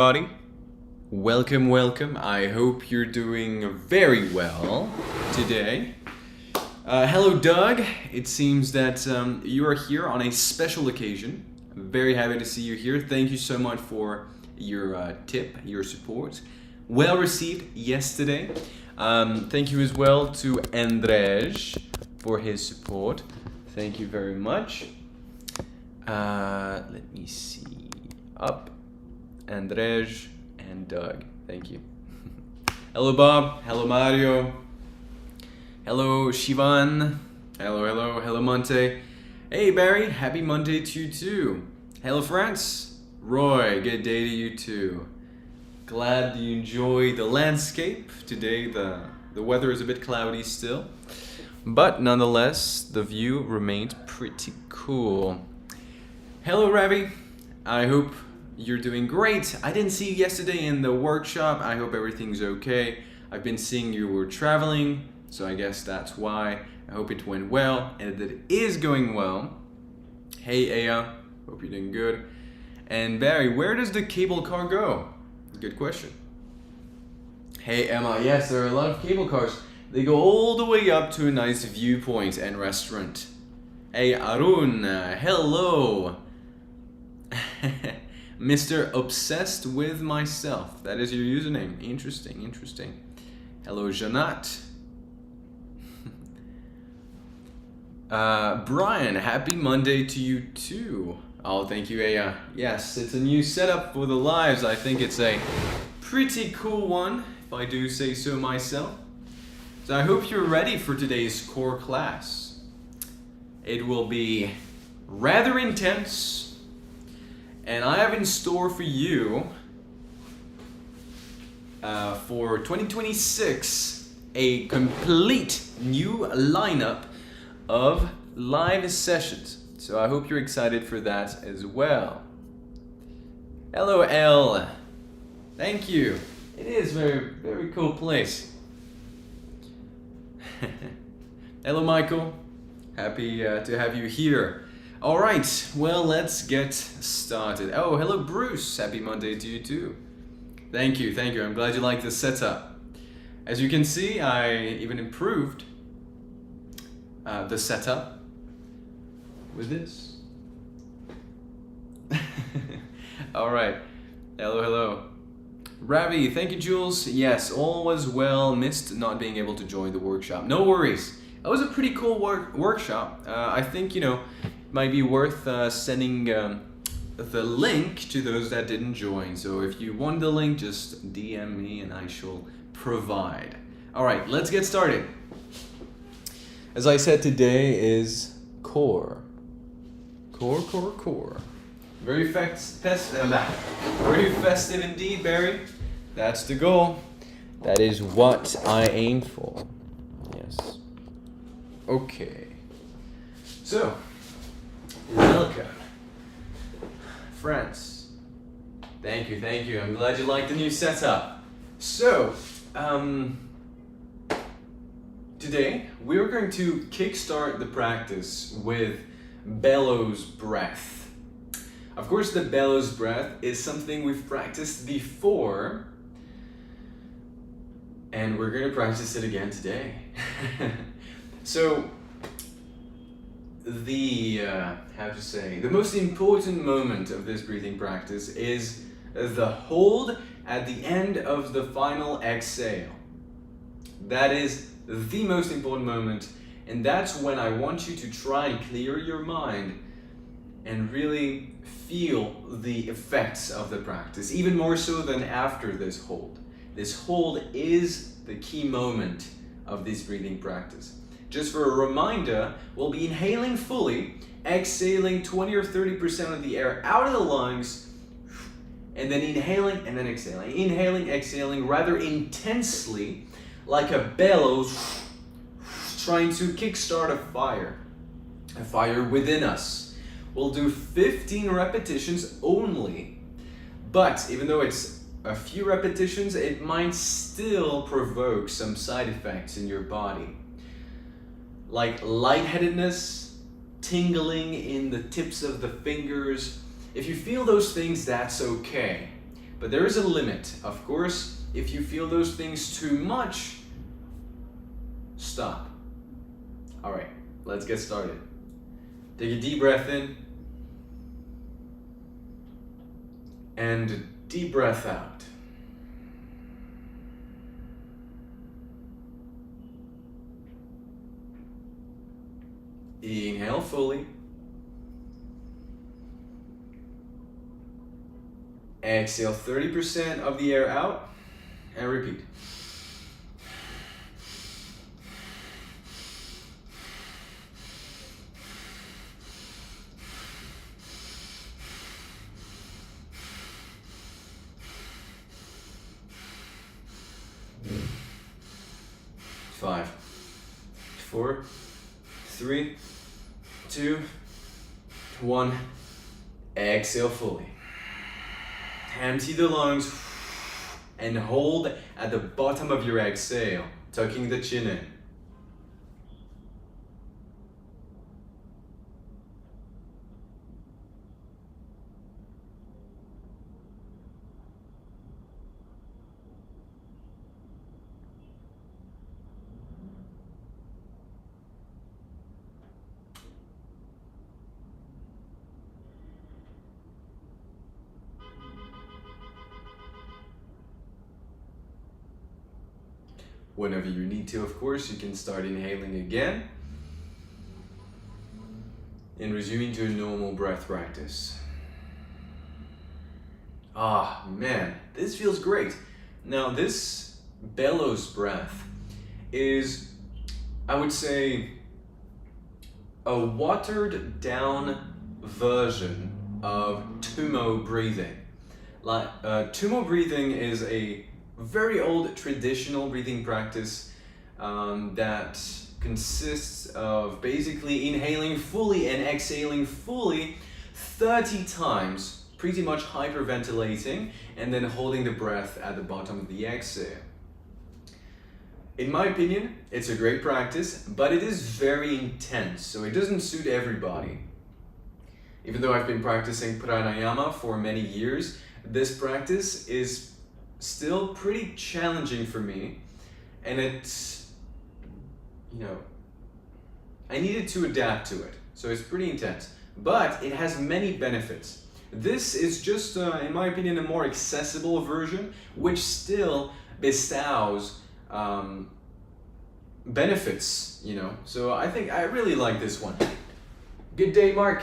Everybody, welcome. I hope you're doing very well today. Hello, Doug. It seems that you are here on a special occasion. I'm very happy to see you here. Thank you so much for your tip, your support. Well received yesterday. Thank you as well to Andrej for his support. Thank you very much. Let me see. Up. Andrej and Doug. Thank you. Hello, Bob. Hello, Mario. Hello, Shivan. Hello, Monte. Hey, Barry. Happy Monday to you too. Hello, France. Roy, good day to you too. Glad you enjoy the landscape. Today, the weather is a bit cloudy still, but nonetheless, the view remained pretty cool. Hello, Ravi. I hope you're doing great. I didn't see you yesterday in the workshop. I hope everything's okay. I've been seeing you were traveling, so I guess that's why. I hope it went well, and that it is going well. Hey, Aya. Hope you're doing good. And Barry, where does the cable car go? Good question. Hey, Emma. Yes, there are a lot of cable cars. They go all the way up to a nice viewpoint and restaurant. Hey, Arun. Hello. Mr. Obsessed with Myself. That is your username. Interesting. Hello, Janat. Brian, happy Monday to you too. Oh, thank you, Aya. Yes, it's a new setup for the lives. I think it's a pretty cool one, if I do say so myself. So I hope you're ready for today's core class. It will be rather intense. And I have in store for you, for 2026, a complete new lineup of live sessions. So I hope you're excited for that as well. Hello, Elle. Thank you. It is very cool place. Hello, Michael. Happy to have you here. All right, well, let's get started. Oh, hello, Bruce. Happy Monday to you too. Thank you. I'm glad you like the setup. As you can see, I even improved the setup with this. All right. Hello. Ravi, thank you, Jules. Yes, all was well. Missed not being able to join the workshop. No worries. That was a pretty cool workshop. I think, might be worth sending the link to those that didn't join. So if you want the link, just DM me and I shall provide. All right, let's get started. As I said, today is core. Core. Very festive indeed, Barry. That's the goal. That is what I aim for. Yes. Okay. So, welcome, France. Thank you. I'm glad you like the new setup. So, today we're going to kickstart the practice with bellows breath. Of course, the bellows breath is something we've practiced before, and we're going to practice it again today. So, the most important moment of this breathing practice is the hold at the end of the final exhale. That is the most important moment, and that's when I want you to try and clear your mind and really feel the effects of the practice, even more so than after this hold. This hold is the key moment of this breathing practice. Just for a reminder, we'll be inhaling fully, exhaling 20 or 30% of the air out of the lungs, and then inhaling and then exhaling. Inhaling, exhaling rather intensely, like a bellows, trying to kickstart a fire within us. We'll do 15 repetitions only, but even though it's a few repetitions, it might still provoke some side effects in your body, like lightheadedness, tingling in the tips of the fingers. If you feel those things, that's okay. But there is a limit. Of course, if you feel those things too much, stop. All right, let's get started. Take a deep breath in and a deep breath out. Inhale fully. Exhale 30% of the air out and repeat. Five, 4, 3, 2, 1. Exhale fully. Empty the lungs and hold at the bottom of your exhale, tucking the chin in. Whenever you need to, of course, you can start inhaling again and resuming to a normal breath practice. Ah, man, this feels great. Now, this bellows breath is, I would say, a watered down version of Tummo breathing. Tummo breathing is a very old traditional breathing practice that consists of basically inhaling fully and exhaling fully 30 times, pretty much hyperventilating, and then holding the breath at the bottom of the exhale. In my opinion, it's a great practice, but it is very intense, so it doesn't suit everybody. Even though I've been practicing pranayama for many years, this practice is still pretty challenging for me, and it's, I needed to adapt to it, so it's pretty intense, but it has many benefits. This is just, in my opinion, a more accessible version, which still bestows benefits, so I think I really like this one. Good day, Mark.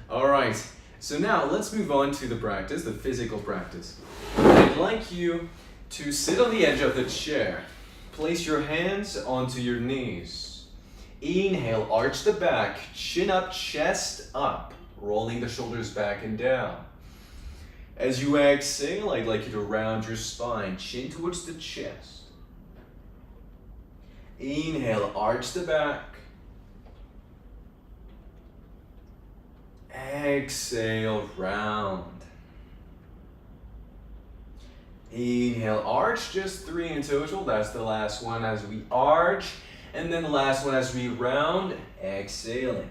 All right, so now let's move on to the practice, the physical practice. I'd like you to sit on the edge of the chair. Place your hands onto your knees. Inhale, arch the back, chin up, chest up, rolling the shoulders back and down. As you exhale, I'd like you to round your spine, chin towards the chest. Inhale, arch the back. Exhale, round. Inhale, arch, just 3 in total. That's the last one as we arch. And then the last one as we round, exhaling.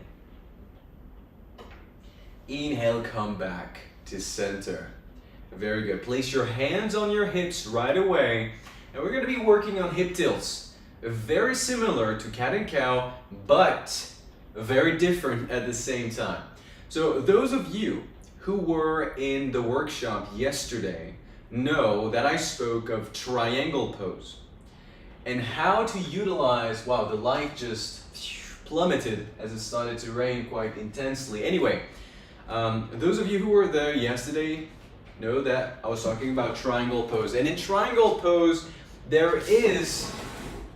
Inhale, come back to center. Very good. Place your hands on your hips right away. And we're going to be working on hip tilts. Very similar to cat and cow, but very different at the same time. So those of you who were in the workshop yesterday know that I spoke of triangle pose and how to utilize, wow, the light just plummeted as it started to rain quite intensely. Anyway, those of you who were there yesterday know that I was talking about triangle pose. And in triangle pose, there is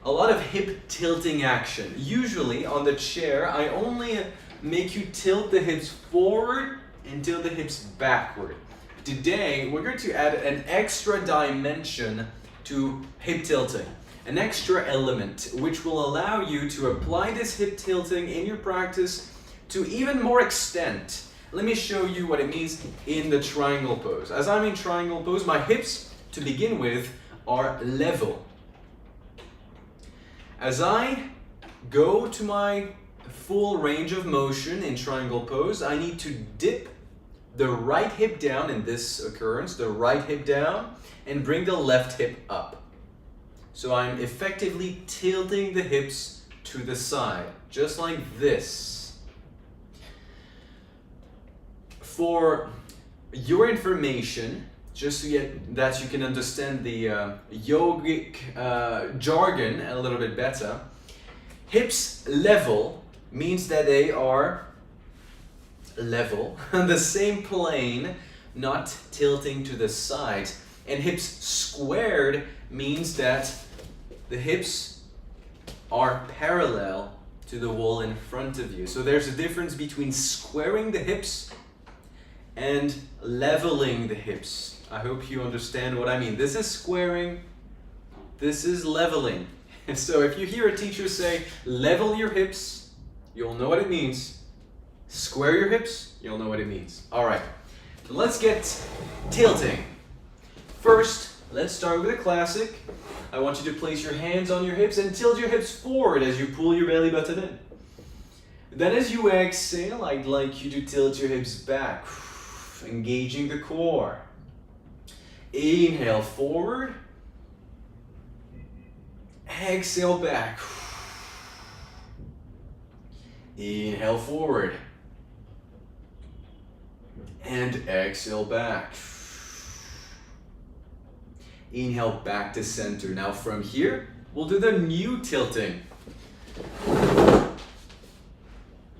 a lot of hip tilting action. Usually on the chair, I only make you tilt the hips forward and tilt the hips backward. Today, we're going to add an extra dimension to hip tilting, an extra element which will allow you to apply this hip tilting in your practice to even more extent. Let me show you what it means in the triangle pose. As I'm in triangle pose, my hips, to begin with, are level. As I go to my full range of motion in triangle pose, I need to dip the right hip down in this occurrence, the right hip down, and bring the left hip up. So I'm effectively tilting the hips to the side, just like this. For your information, just so that you can understand the yogic jargon a little bit better, hips level means that they are level on the same plane, not tilting to the sides. And hips squared means that the hips are parallel to the wall in front of you. So there's a difference between squaring the hips and leveling the hips. I hope you understand what I mean. This is squaring, this is leveling. And so if you hear a teacher say, level your hips, you'll know what it means. Square your hips, you'll know what it means. All right, let's get tilting. First, let's start with a classic. I want you to place your hands on your hips and tilt your hips forward as you pull your belly button in. Then as you exhale, I'd like you to tilt your hips back, engaging the core. Inhale forward. Exhale back. Inhale forward. And exhale back. Inhale back to center. Now from here, we'll do the new tilting.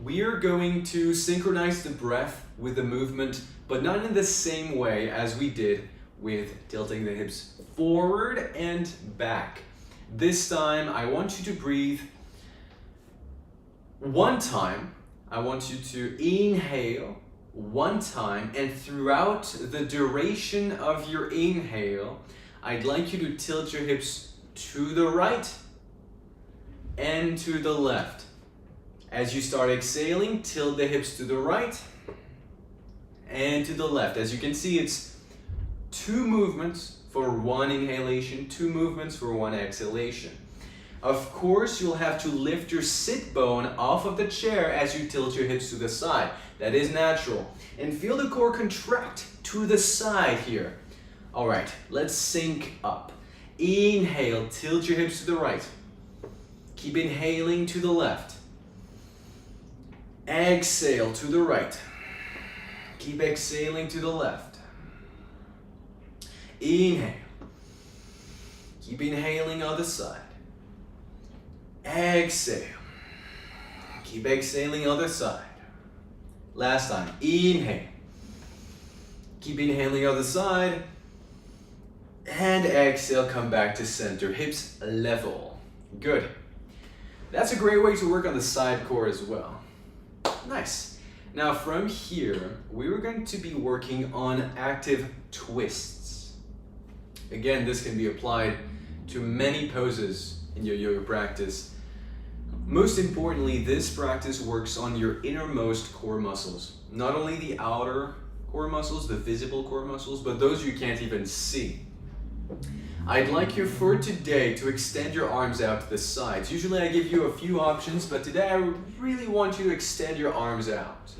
We are going to synchronize the breath with the movement, but not in the same way as we did with tilting the hips forward and back. This time, I want you to breathe one time. I want you to inhale one time, and throughout the duration of your inhale, I'd like you to tilt your hips to the right and to the left. As you start exhaling, tilt the hips to the right and to the left. As you can see, it's 2 movements for 1 inhalation, 2 movements for 1 exhalation. Of course, you'll have to lift your sit bone off of the chair as you tilt your hips to the side. That is natural. And feel the core contract to the side here. All right, let's sync up. Inhale, tilt your hips to the right. Keep inhaling to the left. Exhale to the right. Keep exhaling to the left. Inhale. Keep inhaling other side. Exhale. Keep exhaling other side. Last time. Inhale. Keep inhaling other side. And exhale, come back to center. Hips level. Good. That's a great way to work on the side core as well. Nice. Now from here, we were going to be working on active twists. Again, this can be applied to many poses in your yoga practice. Most importantly, this practice works on your innermost core muscles. Not only the outer core muscles, the visible core muscles, but those you can't even see. I'd like you for today to extend your arms out to the sides. Usually I give you a few options, but today I really want you to extend your arms out.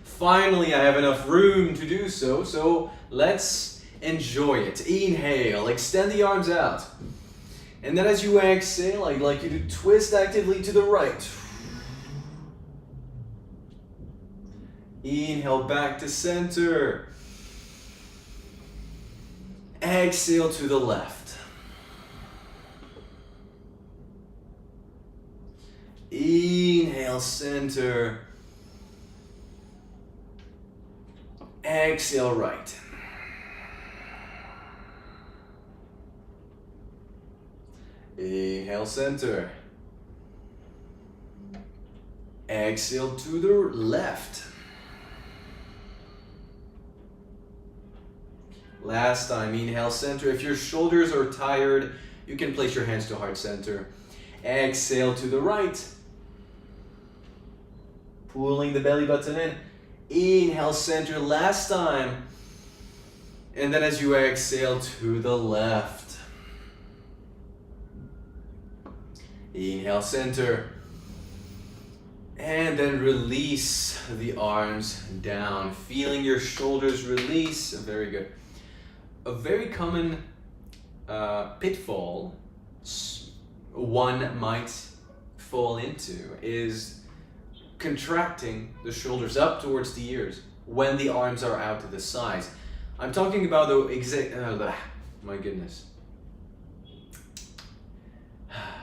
Finally, I have enough room to do so, so let's enjoy it. Inhale, extend the arms out. And then as you exhale, I'd like you to twist actively to the right. Inhale back to center. Exhale to the left. Inhale, center. Exhale, right. Inhale, center. Exhale to the left. Last time, inhale, center. If your shoulders are tired, you can place your hands to heart center. Exhale to the right. Pulling the belly button in. Inhale, center, last time. And then as you exhale to the left. Inhale, center. And then release the arms down, feeling your shoulders release. Very good. A very common pitfall one might fall into is contracting the shoulders up towards the ears when the arms are out to the sides. I'm talking about the my goodness.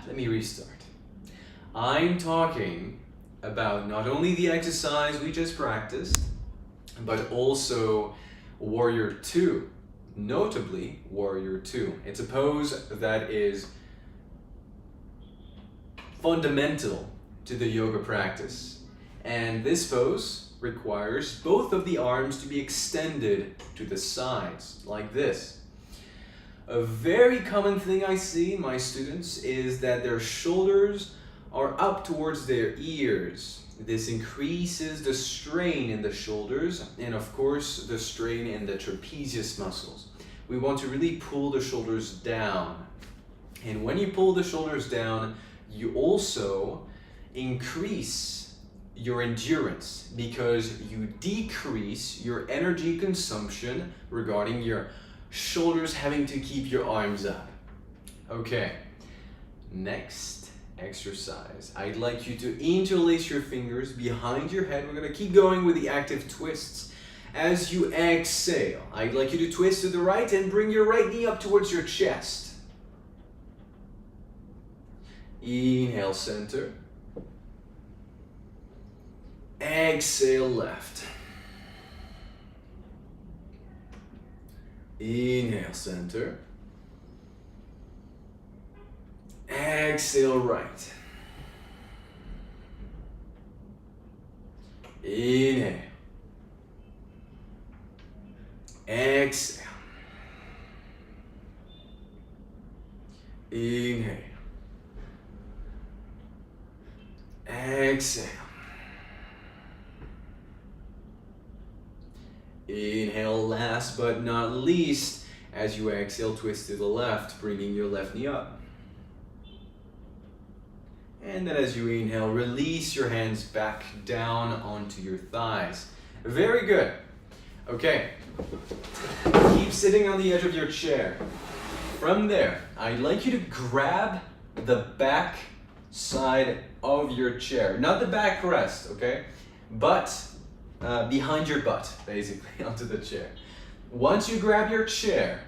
Let me restart. I'm talking about not only the exercise we just practiced, but also Warrior 2. Notably, Warrior 2. It's a pose that is fundamental to the yoga practice. And this pose requires both of the arms to be extended to the sides, like this. A very common thing I see in my students is that their shoulders are up towards their ears. This increases the strain in the shoulders and of course the strain in the trapezius muscles. We want to really pull the shoulders down. And when you pull the shoulders down, you also increase your endurance because you decrease your energy consumption regarding your shoulders having to keep your arms up. Okay, next exercise. I'd like you to interlace your fingers behind your head. We're going to keep going with the active twists. As you exhale, I'd like you to twist to the right and bring your right knee up towards your chest. Inhale, center. Exhale, left. Inhale, center. Exhale, right. Inhale. Exhale. Inhale. Exhale. Inhale, last but not least, as you exhale, twist to the left, bringing your left knee up. And then as you inhale, release your hands back down onto your thighs. Very good. Okay. Keep sitting on the edge of your chair. From there, I'd like you to grab the back side of your chair. Not the backrest, okay? But behind your butt, basically, onto the chair. Once you grab your chair,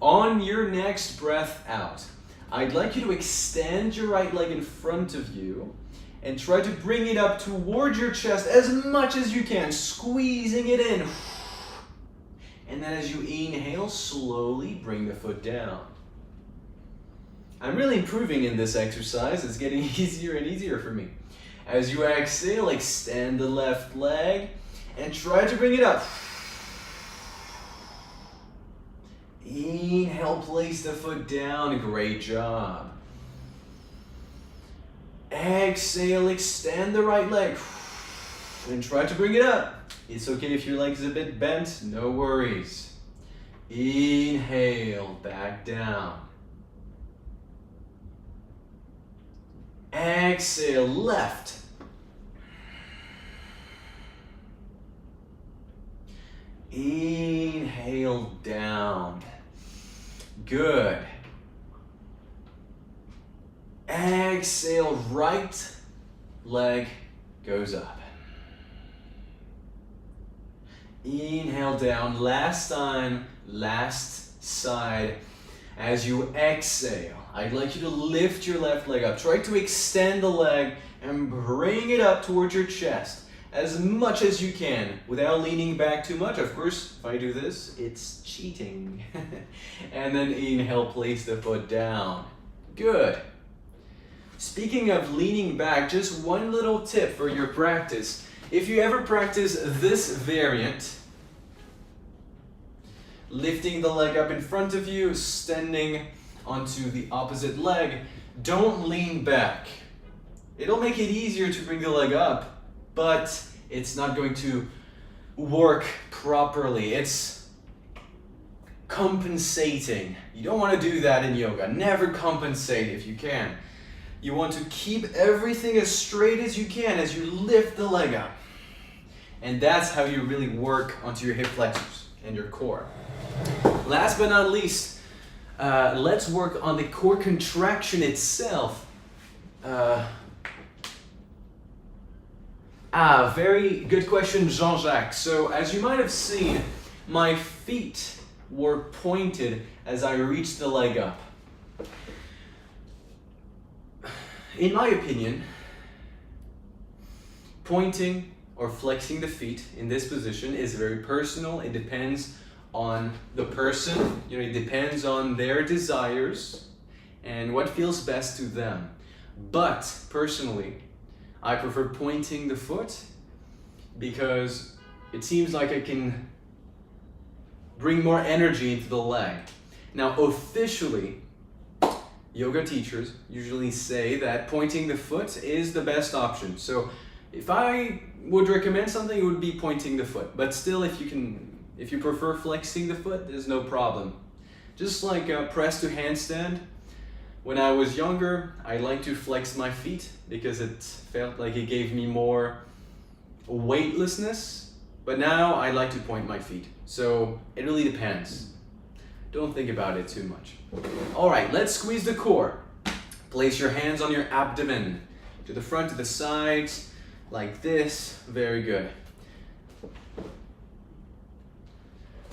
on your next breath out, I'd like you to extend your right leg in front of you and try to bring it up towards your chest as much as you can, squeezing it in. And then as you inhale, slowly bring the foot down. I'm really improving in this exercise. It's getting easier and easier for me. As you exhale, extend the left leg and try to bring it up. Inhale, place the foot down. Great job. Exhale, extend the right leg and try to bring it up. It's okay if your leg's a bit bent, no worries. Inhale, back down. Exhale, left. Inhale, down. Good. Exhale, right leg goes up. Inhale, down. Last time, last side. As you exhale, I'd like you to lift your left leg up. Try to extend the leg and bring it up towards your chest as much as you can without leaning back too much. Of course, if I do this, it's cheating. And then inhale, place the foot down. Good. Speaking of leaning back, just one little tip for your practice. If you ever practice this variant, lifting the leg up in front of you, extending onto the opposite leg, don't lean back. It'll make it easier to bring the leg up, but it's not going to work properly. It's compensating. You don't want to do that in yoga. Never compensate if you can. You want to keep everything as straight as you can as you lift the leg up. And that's how you really work onto your hip flexors and your core. Last but not least, let's work on the core contraction itself. Very good question, Jean-Jacques. So as you might have seen, my feet were pointed as I reached the leg up. In my opinion, pointing or flexing the feet in this position is very personal. It depends on the person, it depends on their desires and what feels best to them. But personally, I prefer pointing the foot because it seems like I can bring more energy into the leg. Now, officially, yoga teachers usually say that pointing the foot is the best option. So if I would recommend something, it would be pointing the foot. But still, if you prefer flexing the foot, there's no problem. Just like a press to handstand, when I was younger, I liked to flex my feet because it felt like it gave me more weightlessness. But now I like to point my feet. So it really depends. Don't think about it too much. All right, let's squeeze the core. Place your hands on your abdomen, to the front, to the sides, like this. Very good.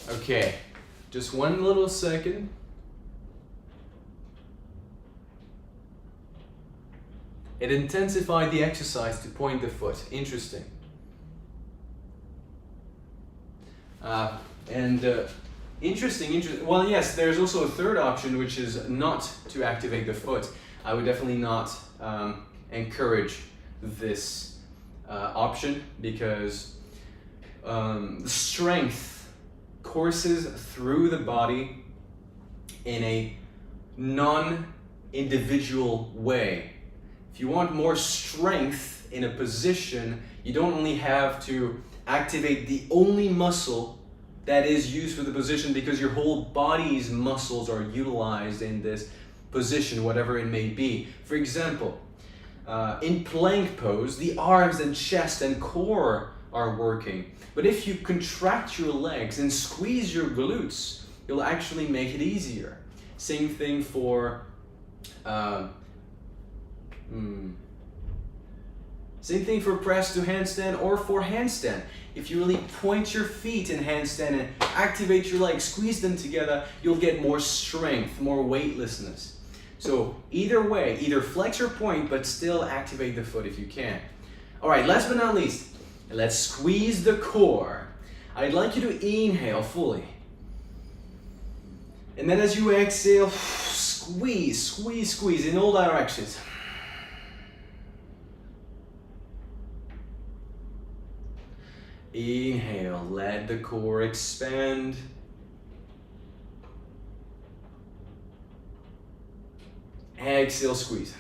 Okay, just one little second. It intensified the exercise to point the foot. Interesting. Interesting. Well, yes, there's also a third option, which is not to activate the foot. I would definitely not encourage this option because the strength courses through the body in a non-individual way. If you want more strength in a position, you don't only have to activate the only muscle that is used for the position, because your whole body's muscles are utilized in this position, whatever it may be. For example, in plank pose, the arms and chest and core are working. But if you contract your legs and squeeze your glutes, you'll actually make it easier. Same thing for press to handstand or for handstand. If you really point your feet in handstand and activate your legs, squeeze them together, you'll get more strength, more weightlessness. So either way, either flex or point, but still activate the foot if you can. All right, last but not least, let's squeeze the core. I'd like you to inhale fully. And then as you exhale, squeeze in all directions. Inhale, let the core expand. Exhale, squeeze.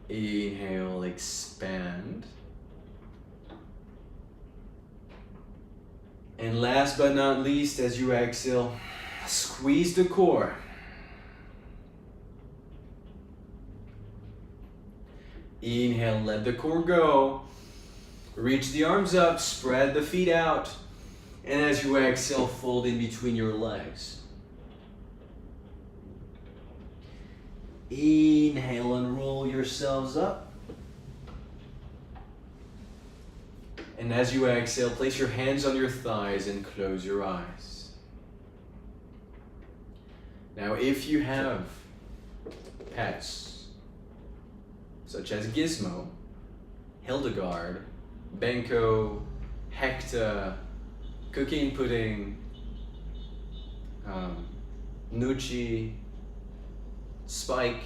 Inhale, expand. And last but not least, as you exhale, squeeze the core. Inhale, let the core go. Reach the arms up, spread the feet out. And as you exhale, fold in between your legs. Inhale and roll yourselves up. And as you exhale, place your hands on your thighs and close your eyes. Now, if you have pets, such as Gizmo, Hildegard, Benko, Hector, Cookie and Pudding, Nucci, Spike,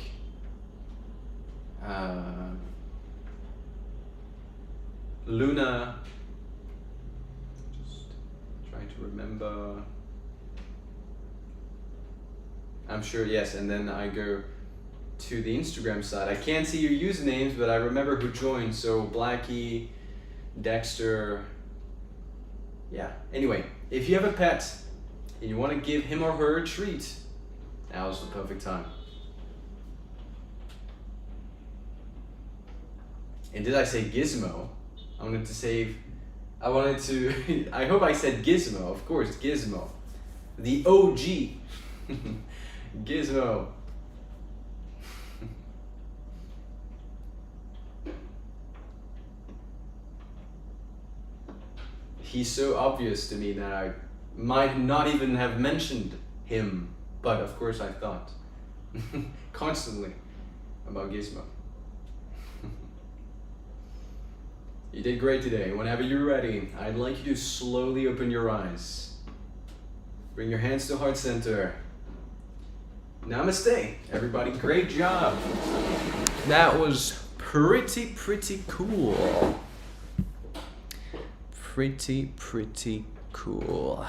Luna, just trying to remember, I'm sure, yes, and then I go to the Instagram side. I can't see your usernames, but I remember who joined, so Blackie, Dexter, yeah. Anyway, if you have a pet, and you want to give him or her a treat, now's the perfect time. And did I say gizmo? I hope I said gizmo, of course, gizmo. The OG. Gizmo. He's so obvious to me that I might not even have mentioned him, but of course I thought constantly about Gizmo. You did great today. Whenever you're ready, I'd like you to slowly open your eyes. Bring your hands to heart center. Namaste, everybody. Great job. That was pretty cool. Pretty cool.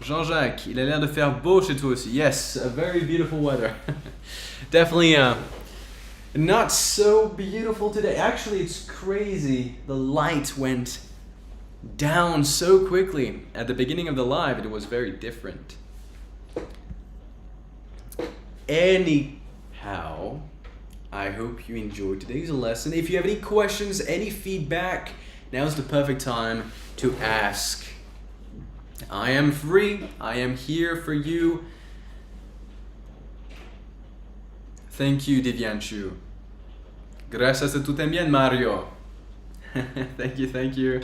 Jean-Jacques, il a l'air de faire beau chez toi aussi. Yes, a very beautiful weather. Definitely not so beautiful today. Actually, it's crazy. The light went down so quickly. At the beginning of the live, it was very different. Anyhow, I hope you enjoyed today's lesson. If you have any questions, any feedback, now's the perfect time to ask. I am free. I am here for you. Thank you, Divyanshu. Gracias a tu también, Mario. Thank you.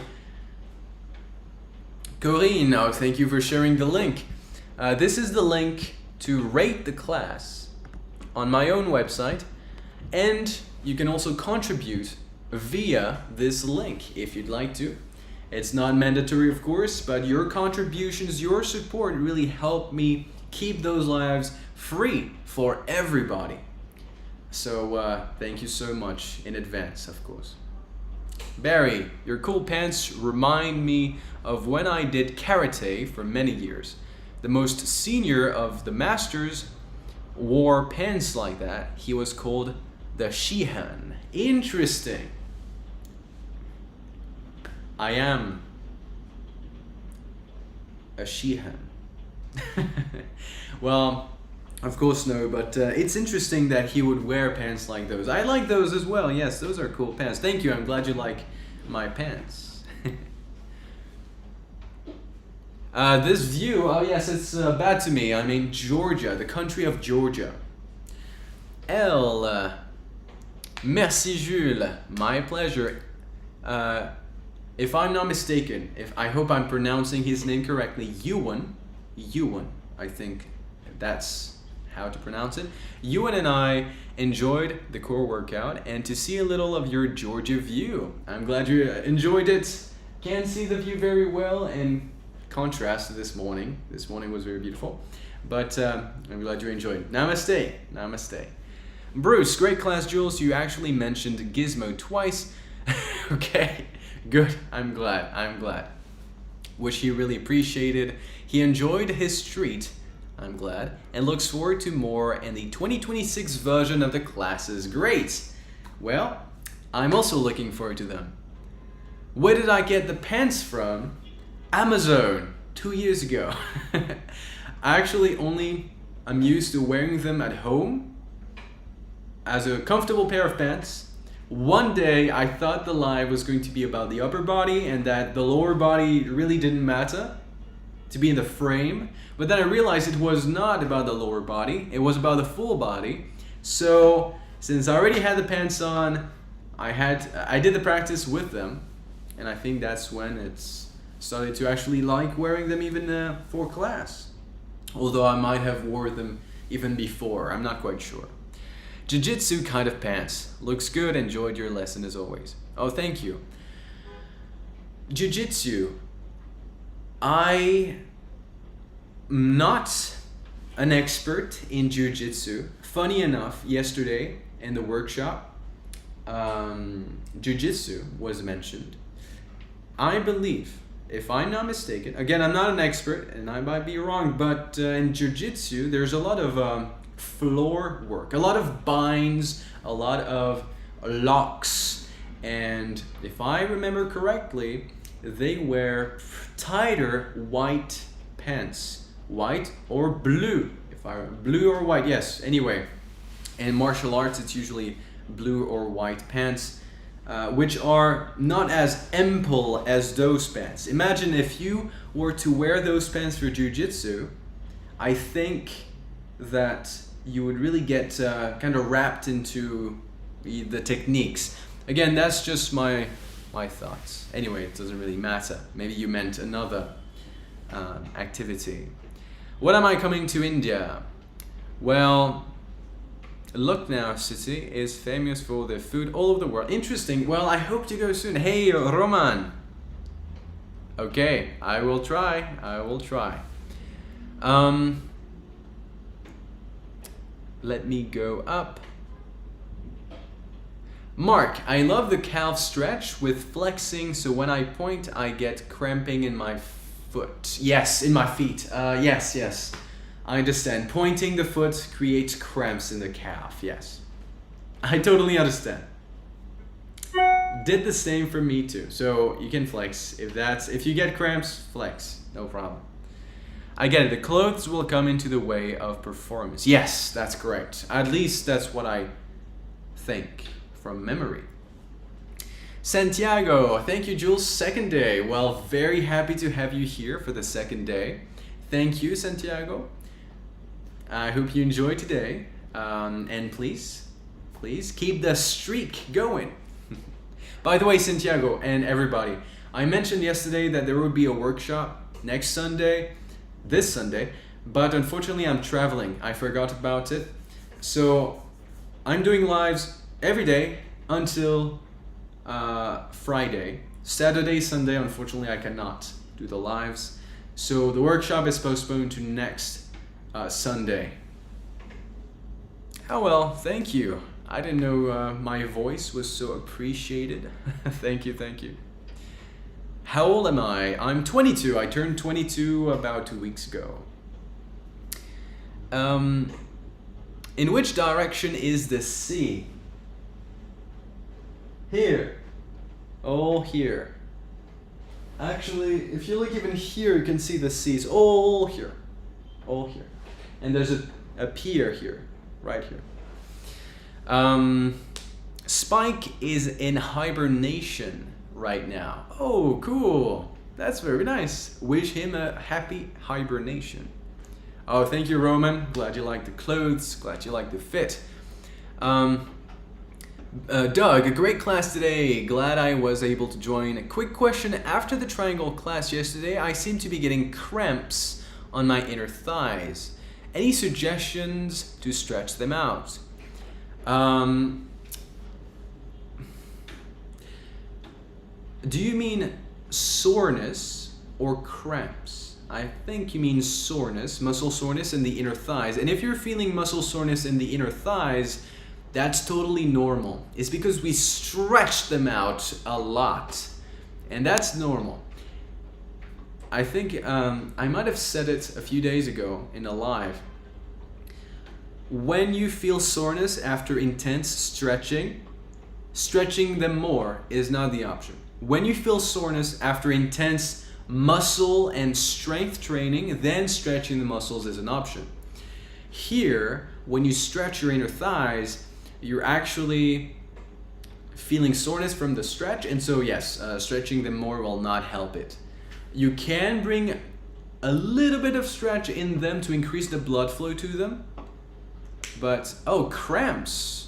Corinne, oh, thank you for sharing the link. This is the link to rate the class on my own website, and you can also contribute via this link if you'd like to. It's not mandatory, of course, but your contributions, your support really help me keep those lives free for everybody. So thank you so much in advance, of course. Barry, your cool pants remind me of when I did karate for many years. The most senior of the masters wore pants like that. He was called the Shihan. Interesting. I am a Shihan. Well, of course no, but it's interesting that he would wear pants like those. I like those as well. Yes, those are cool pants. Thank you. I'm glad you like my pants. This view, oh yes, it's bad to me. I'm in Georgia, the country of Georgia. Merci Jules, my pleasure. If I'm not mistaken, I hope I'm pronouncing his name correctly, Ewan, I think that's how to pronounce it. Ewan and I enjoyed the core workout, and to see a little of your Georgia view. I'm glad you enjoyed it. Can't see the view very well in contrast to this morning. This morning was very beautiful, but I'm glad you enjoyed it. Namaste. Bruce, great class, Jules. You actually mentioned Gizmo twice. Okay, good. I'm glad. Which he really appreciated. He enjoyed his treat, I'm glad, and looks forward to more in the 2026 version of the classes. Great. Well, I'm also looking forward to them. Where did I get the pants from? Amazon, 2 years ago. I'm used to wearing them at home as a comfortable pair of pants. One day I thought the live was going to be about the upper body and that the lower body really didn't matter to be in the frame, but then I realized it was not about the lower body, it was about the full body. So since I already had the pants on, I did the practice with them, and I think that's when it's started to actually like wearing them even for class. Although I might have worn them even before, I'm not quite sure. Jiu-Jitsu kind of pants. Looks good, enjoyed your lesson as always. Oh, thank you. Jiu-Jitsu. I'm not an expert in Jiu-Jitsu. Funny enough, yesterday in the workshop, Jiu-Jitsu was mentioned. I believe, if I'm not mistaken, again, I'm not an expert and I might be wrong, but in Jiu-Jitsu, there's a lot of floor work, a lot of binds, a lot of locks, and if I remember correctly, they wear tighter white pants. White or blue. Blue or white, yes, anyway. In martial arts, it's usually blue or white pants, which are not as ample as those pants. Imagine if you were to wear those pants for jiu-jitsu, I think that you would really get kind of wrapped into the techniques. Again, that's just my thoughts. Anyway, it doesn't really matter. Maybe you meant another activity. When am I coming to India? Well, Lucknow city is famous for their food all over the world. Interesting. Well, I hope to go soon. Hey, Roman. Okay, I will try. Let me go up. Mark, I love the calf stretch with flexing, so when I point, I get cramping in my foot. Yes, in my feet. Yes. I understand. Pointing the foot creates cramps in the calf. Yes. I totally understand. Did the same for me too. So you can flex. If you get cramps, flex. No problem. I get it. The clothes will come into the way of performance. Yes, that's correct. At least that's what I think from memory. Santiago, thank you, Jules. Second day. Well, very happy to have you here for the second day. Thank you, Santiago. I hope you enjoyed today. And please keep the streak going. By the way, Santiago and everybody, I mentioned yesterday that there would be a workshop next Sunday, this Sunday, but unfortunately I'm traveling. I forgot about it. So I'm doing lives every day until Friday. Saturday, Sunday, unfortunately I cannot do the lives. So the workshop is postponed to next Sunday. Oh well, thank you. I didn't know my voice was so appreciated. Thank you. How old am I? I'm 22. I turned 22 about 2 weeks ago. In which direction is the sea? Here. Oh, here. Actually, if you look even here, you can see the seas all here. All here. And there's a pier here, right here. Spike is in hibernation right now. Oh, cool. That's very nice. Wish him a happy hibernation. Oh, thank you, Roman. Glad you like the clothes. Glad you like the fit. Doug, a great class today. Glad I was able to join. A quick question. After the triangle class yesterday, I seem to be getting cramps on my inner thighs. Any suggestions to stretch them out? Do you mean soreness or cramps? I think you mean soreness, muscle soreness in the inner thighs. And if you're feeling muscle soreness in the inner thighs, that's totally normal. It's because we stretch them out a lot. And that's normal. I think I might have said it a few days ago in a live. When you feel soreness after intense stretching, stretching them more is not the option. When you feel soreness after intense muscle and strength training, then stretching the muscles is an option. Here, when you stretch your inner thighs, you're actually feeling soreness from the stretch, and so yes, stretching them more will not help it. You can bring a little bit of stretch in them to increase the blood flow to them, but cramps.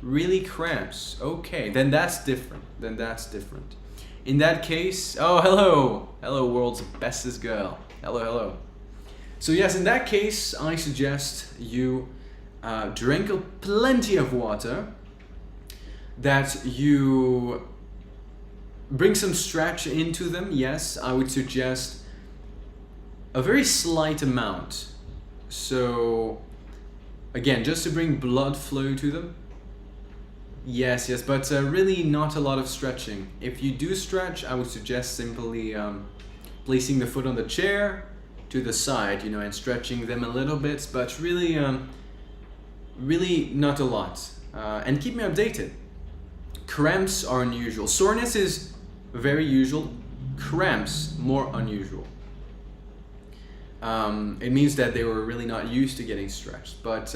Really cramps. Okay, then that's different. In that case, oh, hello. Hello, world's bestest girl. Hello. So yes, in that case, I suggest you drink plenty of water, that you bring some stretch into them. Yes, I would suggest a very slight amount. So again, just to bring blood flow to them. Yes, but really not a lot of stretching. If you do stretch, I would suggest simply placing the foot on the chair to the side, and stretching them a little bit, but really not a lot. And keep me updated. Cramps are unusual. Soreness is very usual. cramps more unusual. It means that they were really not used to getting stretched. But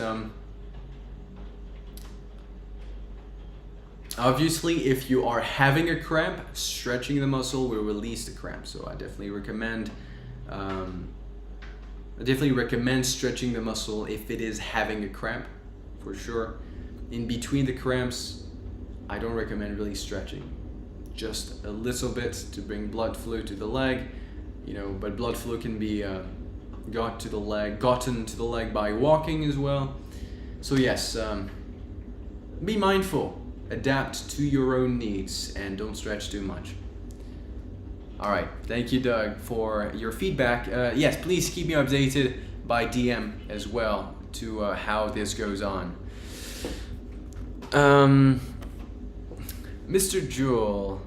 obviously, if you are having a cramp, stretching the muscle will release the cramp. So I definitely recommend stretching the muscle if it is having a cramp, for sure. In between the cramps, I don't recommend really stretching. Just a little bit to bring blood flow to the leg, but blood flow can be gotten to the leg by walking as well. So yes, be mindful, adapt to your own needs, and don't stretch too much. All right, thank you, Doug, for your feedback. Yes, please keep me updated by DM as well to how this goes on. Mr. Jewel,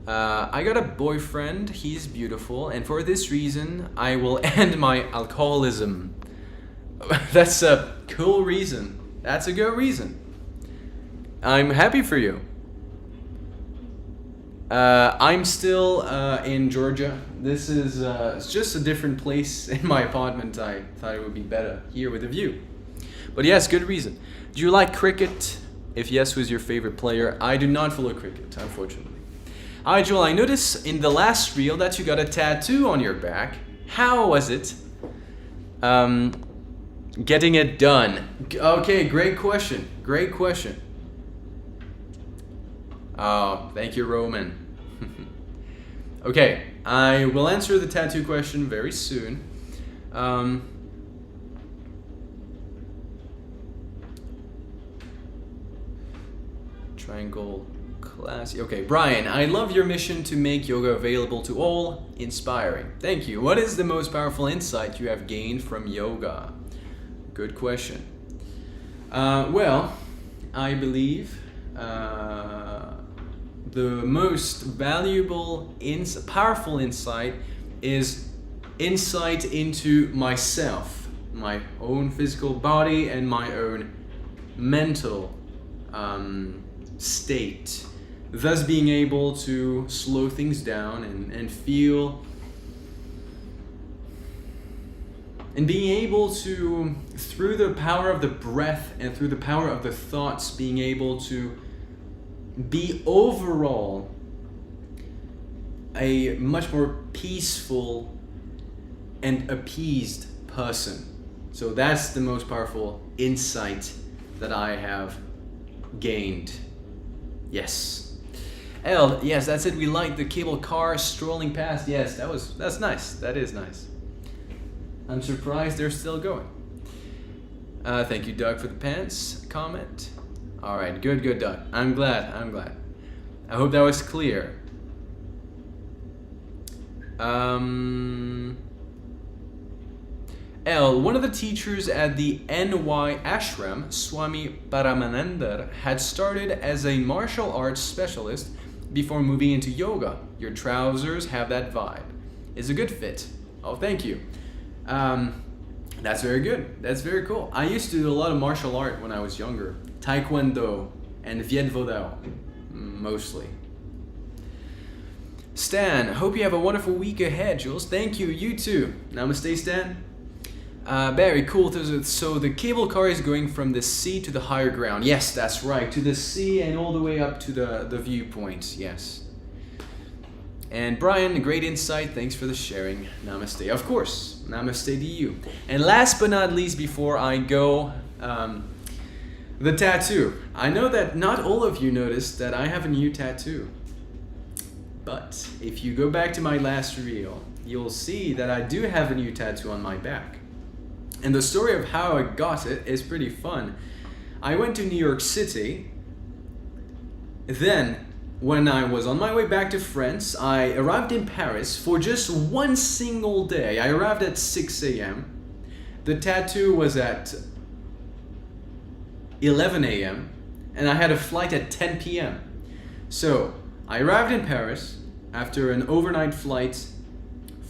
I got a boyfriend, he's beautiful, and for this reason, I will end my alcoholism. That's a cool reason. That's a good reason. I'm happy for you. I'm still in Georgia. This is it's just a different place in my apartment. I thought it would be better here with a view. But yes, good reason. Do you like cricket? If yes, who's your favorite player? I do not follow cricket, unfortunately. Hi, Joel. I noticed in the last reel that you got a tattoo on your back. How was it? Getting it done. Okay, great question. Great question. Thank you, Roman. Okay, I will answer the tattoo question very soon. Triangle class. Okay, Brian, I love your mission to make yoga available to all. Inspiring. Thank you. What is the most powerful insight you have gained from yoga? Good question. Well, I believe the most valuable, powerful insight is insight into myself, my own physical body and my own mental state. Thus being able to slow things down and feel, and being able to, through the power of the breath and through the power of the thoughts, being able to be overall a much more peaceful and appeased person. So that's the most powerful insight that I have gained. Yes. L, yes, that's it. We like the cable car strolling past. Yes, that's nice. That is nice. I'm surprised they're still going. Thank you, Doug, for the pants comment. All right, good, Doug. I'm glad. I hope that was clear. L, one of the teachers at the NY Ashram, Swami Paramanandar, had started as a martial arts specialist before moving into yoga. Your trousers have that vibe. It's a good fit. Oh, thank you. That's very good. That's very cool. I used to do a lot of martial art when I was younger. Taekwondo and Viet Vo Dao, mostly. Stan, hope you have a wonderful week ahead, Jules. Thank you, you too. Namaste, Stan. Very cool. So the cable car is going from the sea to the higher ground. Yes, that's right. To the sea and all the way up to the viewpoint. Yes. And Brian, great insight. Thanks for the sharing. Namaste. Of course. Namaste to you. And last but not least, before I go, the tattoo. I know that not all of you noticed that I have a new tattoo. But if you go back to my last reel, you'll see that I do have a new tattoo on my back. And the story of how I got it is pretty fun. I went to New York City. Then, when I was on my way back to France, I arrived in Paris for just one single day. I arrived at 6 a.m. The tattoo was at 11 a.m. and I had a flight at 10 p.m. So, I arrived in Paris after an overnight flight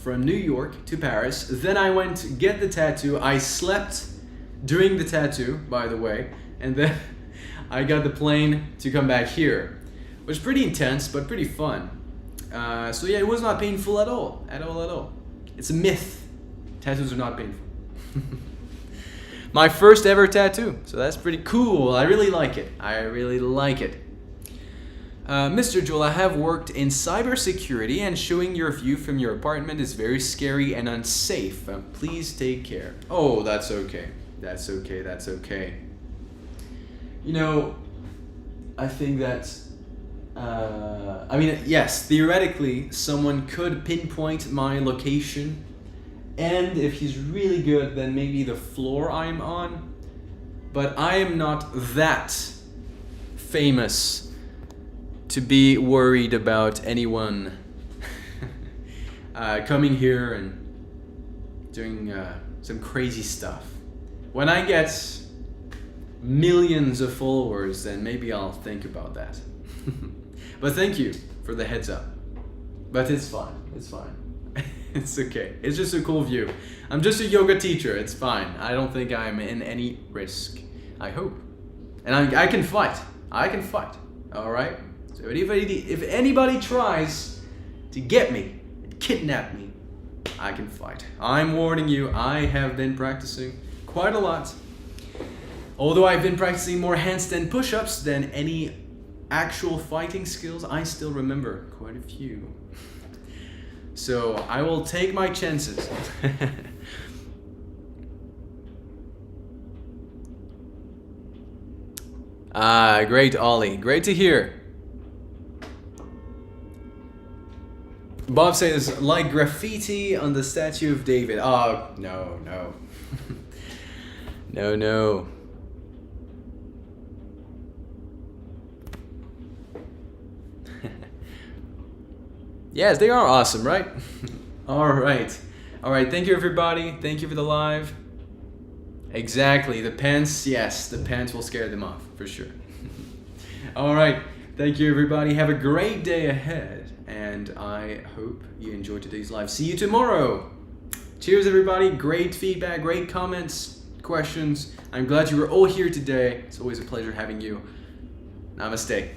from New York to Paris. Then I went to get the tattoo. I slept during the tattoo, by the way, and then I got the plane to come back here. It was pretty intense, but pretty fun. So yeah, it was not painful at all. At all. It's a myth. Tattoos are not painful. My first ever tattoo. So that's pretty cool. I really like it. Mr. Joel, I have worked in cybersecurity and showing your view from your apartment is very scary and unsafe. Please take care. Oh, that's okay. That's okay. You know, I think that, yes, theoretically, someone could pinpoint my location, and if he's really good, then maybe the floor I'm on, but I am not that famous to be worried about anyone coming here and doing some crazy stuff. When I get millions of followers, then maybe I'll think about that. But thank you for the heads up. But it's fine. It's okay. It's just a cool view. I'm just a yoga teacher. It's fine. I don't think I'm in any risk. I hope. And I can fight. All right? So if anybody tries to get me, kidnap me, I can fight. I'm warning you, I have been practicing quite a lot. Although I've been practicing more handstand push-ups than any actual fighting skills, I still remember quite a few. So I will take my chances. Great, Ollie. Great to hear. Bob says, like graffiti on the statue of David. Oh, no. No. Yes, they are awesome, right? All right. Thank you, everybody. Thank you for the live. Exactly. The pants, yes, the pants will scare them off, for sure. All right. Thank you, everybody. Have a great day ahead. And I hope you enjoyed today's live. See you tomorrow. Cheers, everybody. Great feedback, great comments, questions. I'm glad you were all here today. It's always a pleasure having you. Namaste.